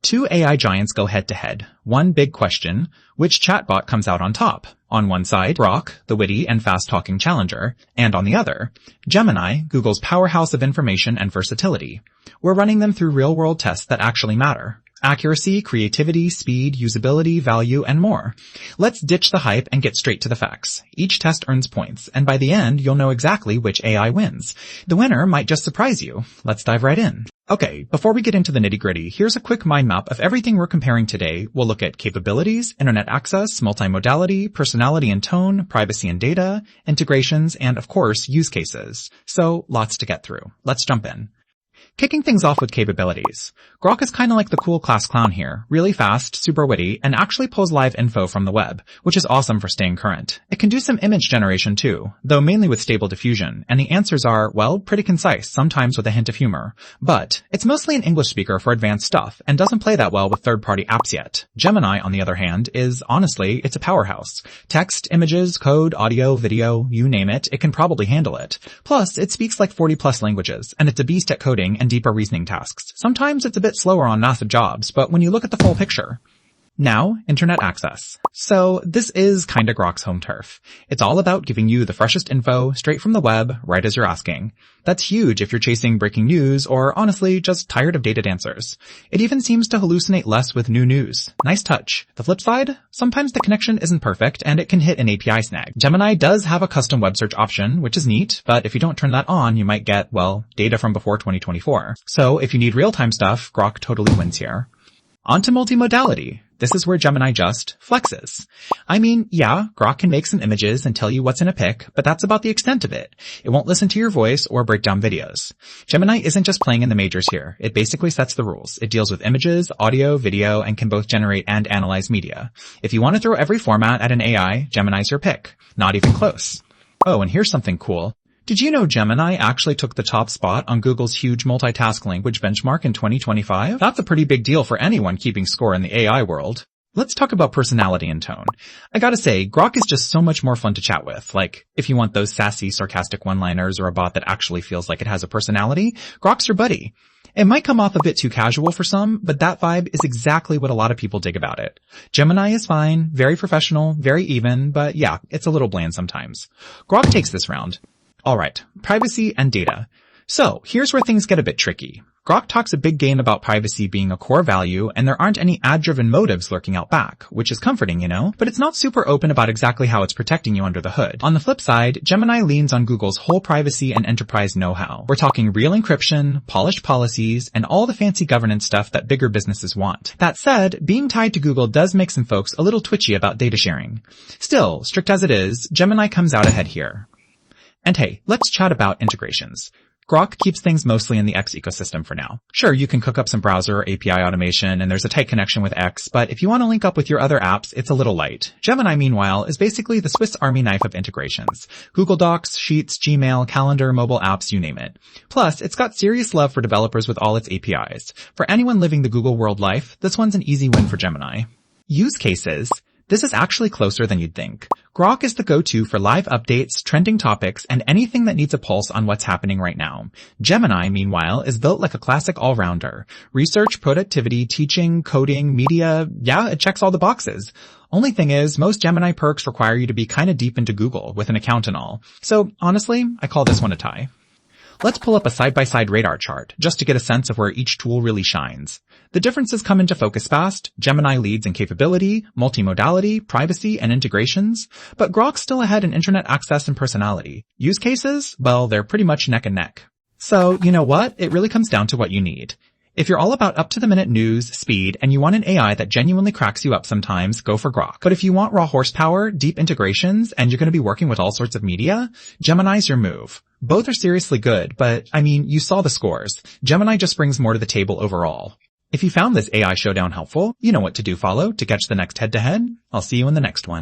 Two AI giants go head-to-head. One big question, which chatbot comes out on top? On one side, Grok, the witty and fast-talking challenger, and on the other, Gemini, Google's powerhouse of information and versatility. We're running them through real-world tests that actually matter. Accuracy, creativity, speed, usability, value, and more. Let's ditch the hype and get straight to the facts. Each test earns points, and by the end, you'll know exactly which AI wins. The winner might just surprise you. Let's dive right in. Okay, before we get into the nitty-gritty, here's a quick mind map of everything we're comparing today. We'll look at capabilities, internet access, multimodality, personality and tone, privacy and data, integrations, and of course, use cases. So, lots to get through. Let's jump in. Kicking things off with capabilities. Grok is kinda like the cool class clown here, really fast, super witty, and actually pulls live info from the web, which is awesome for staying current. It can do some image generation too, though mainly with stable diffusion, and the answers are, well, pretty concise, sometimes with a hint of humor. But it's mostly an English speaker for advanced stuff, and doesn't play that well with third-party apps yet. Gemini, on the other hand, is, honestly, it's a powerhouse. Text, images, code, audio, video, you name it, it can probably handle it. Plus, it speaks like 40+ languages, and it's a beast at coding and deeper reasoning tasks. Sometimes it's a bit slower on massive jobs, but when you look at the full picture. Now, internet access. So this is kinda Grok's home turf. It's all about giving you the freshest info straight from the web, right as you're asking. That's huge if you're chasing breaking news or honestly just tired of dated answers. It even seems to hallucinate less with new news. Nice touch. The flip side? Sometimes the connection isn't perfect and it can hit an API snag. Gemini does have a custom web search option, which is neat, but if you don't turn that on, you might get, well, data from before 2024. So if you need real-time stuff, Grok totally wins here. On to multimodality. This is where Gemini just flexes. I mean, yeah, Grok can make some images and tell you what's in a pic, but that's about the extent of it. It won't listen to your voice or break down videos. Gemini isn't just playing in the majors here. It basically sets the rules. It deals with images, audio, video, and can both generate and analyze media. If you want to throw every format at an AI, Gemini's your pick. Not even close. Oh, and here's something cool. Did you know Gemini actually took the top spot on Google's huge multitask language benchmark in 2025? That's a pretty big deal for anyone keeping score in the AI world. Let's talk about personality and tone. I gotta say, Grok is just so much more fun to chat with. Like, if you want those sassy, sarcastic one-liners or a bot that actually feels like it has a personality, Grok's your buddy. It might come off a bit too casual for some, but that vibe is exactly what a lot of people dig about it. Gemini is fine, very professional, very even, but yeah, it's a little bland sometimes. Grok takes this round. Alright, privacy and data. So, here's where things get a bit tricky. Grok talks a big game about privacy being a core value, and there aren't any ad-driven motives lurking out back, which is comforting, you know? But it's not super open about exactly how it's protecting you under the hood. On the flip side, Gemini leans on Google's whole privacy and enterprise know-how. We're talking real encryption, polished policies, and all the fancy governance stuff that bigger businesses want. That said, being tied to Google does make some folks a little twitchy about data sharing. Still, strict as it is, Gemini comes out ahead here. And hey, let's chat about integrations. Grok keeps things mostly in the X ecosystem for now. Sure, you can cook up some browser or API automation, and there's a tight connection with X, but if you want to link up with your other apps, it's a little light. Gemini, meanwhile, is basically the Swiss Army knife of integrations. Google Docs, Sheets, Gmail, Calendar, mobile apps, you name it. Plus, it's got serious love for developers with all its APIs. For anyone living the Google world life, this one's an easy win for Gemini. Use cases. This is actually closer than you'd think. Grok is the go-to for live updates, trending topics, and anything that needs a pulse on what's happening right now. Gemini, meanwhile, is built like a classic all-rounder. Research, productivity, teaching, coding, media, yeah, it checks all the boxes. Only thing is, most Gemini perks require you to be kinda deep into Google, with an account and all. So, honestly, I call this one a tie. Let's pull up a side-by-side radar chart, just to get a sense of where each tool really shines. The differences come into focus fast. Gemini leads in capability, multimodality, privacy, and integrations, but Grok's still ahead in internet access and personality. Use cases? Well, they're pretty much neck and neck. So, you know what? It really comes down to what you need. If you're all about up-to-the-minute news, speed, and you want an AI that genuinely cracks you up sometimes, go for Grok. But if you want raw horsepower, deep integrations, and you're going to be working with all sorts of media, Gemini's your move. Both are seriously good, but, I mean, you saw the scores. Gemini just brings more to the table overall. If you found this AI showdown helpful, you know what to do follow to catch the next head-to-head. I'll see you in the next one.